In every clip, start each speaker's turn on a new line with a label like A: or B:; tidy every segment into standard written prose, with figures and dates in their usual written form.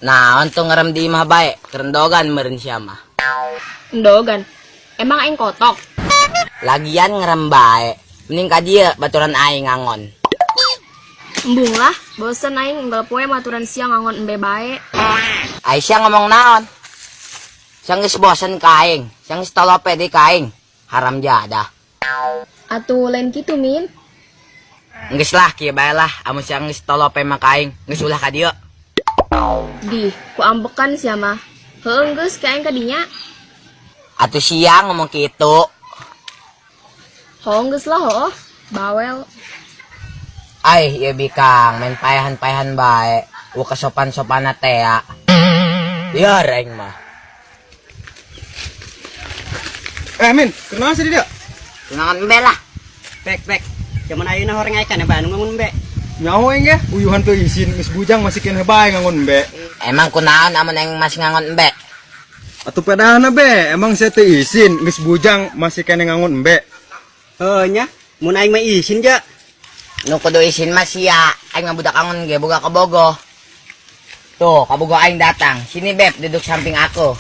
A: Nah, untuk ngerem di mah baik, kerendogan meren siya mah.
B: Endogan. Emang aing kotok.
A: Lagian ngerem baik, mending ka dia baturan aing ngangon.
B: Embung lah, bosen aing unggal poe maturan siang ngangon embe bae.
A: Aisyah ngomong naon. Siang geus bosen ka aing, siang geus tolope di ka aing. Haram jadah.
B: Atuh lain kitu min.
A: Geus lah kieu bae lah, amun siang geus tolope mah ka aing, geus ulah ka dieu.
B: Di, ku ambekan sia mah. Heueuh geus ka aing ka dinya.
A: Atuh siang ngomong kitu.
B: Hoong geus lah heuh, bawel.
A: Ay, ieu bikang main payahan-payahan bae. U kasopan-sopana teh ya. Biar aing mah.
C: Min, kenapa sih dia?
A: Tunangan embe lah.
D: Pek. Cuman ayeuna horeng ikan ya Bandung ngangun be.
C: Nyaho eng ya, uyuhan tuh izin geus bujang masih kena bae ngangon be.
A: Emang kunaon amun aing masih ngangon embe?
C: Atuh padahana be, emang saya teh izin geus bujang masih kena ngangon be.
D: Nya, mun aing mah izin ja.
A: Nu kudu isin mah sia, aing mah budak angon ge boga kabogoh. Tuh, kabogoh aing datang. Sini beb, duduk samping aku.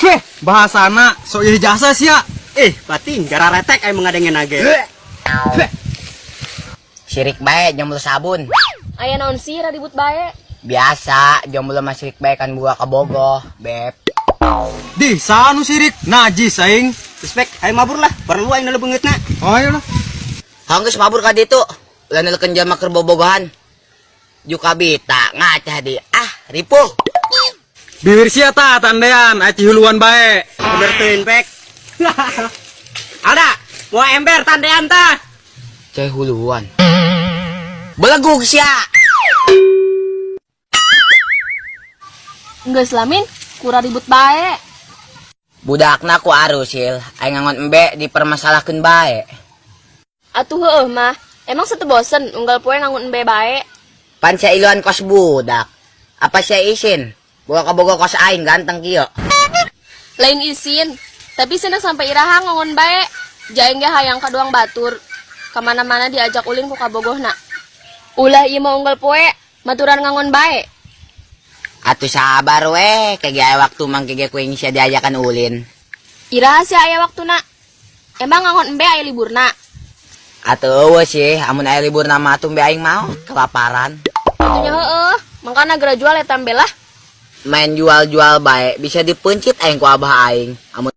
C: Weh, bahasana so ieu jasa sia.
D: Batin gara retek aing mengadengen age.
A: Sirik bae jomblo sabun.
B: Aya naon sih ribut bae?
A: Biasa, jomblo mah sirik bae kan boga kabogoh, beb.
C: Di, sanu sirik najis aing.
D: Respek, ayo mabur lah, perlu aing na beungeutna.
C: Oh, ayo lah.
A: Hanggeus mabur ka ditu. Ulah neleukeun jalma keur bobogohan. Juka bita ngacah di. Ripuh.
C: Bibir sia ta tandean, aci huluan bae.
D: Bener teuin pek. Ada, mau ember tandean tah.
A: Cai huluan. Belegug sia.
B: Geus lah min, kura ribut bae.
A: Budakna ku arusil, aing ngangon embe dipermasalahkeun bae.
B: Atuh heueuh mah, emang seteu bosen unggal poe ngangun embe bae.
A: Pan sia iluan kos budak. Apa sia isin? Boga kabogoh kos aing ganteng kieu.
B: Lain isin, tapi cenah sampai iraha ngangun bae. Jaing ge hayang kaduang batur. Kamana-mana diajak ulin ku kabogohna. Ulah ieu mah unggal poe, maturan ngangun bae.
A: Atuh sabar we, kege aya waktu mang kege kuing sia diajakan ulin.
B: Iraha sia aya waktuna. Emang ngangun embe aya liburna.
A: Atuh eueuh sih, amun aya libur nama atuh embe aing mau kelaparan.
B: Atunya heueuh, mangkana geura jual eta embe lah.
A: Main jual-jual bae, bisa dipencit aing ku abah aing. Amun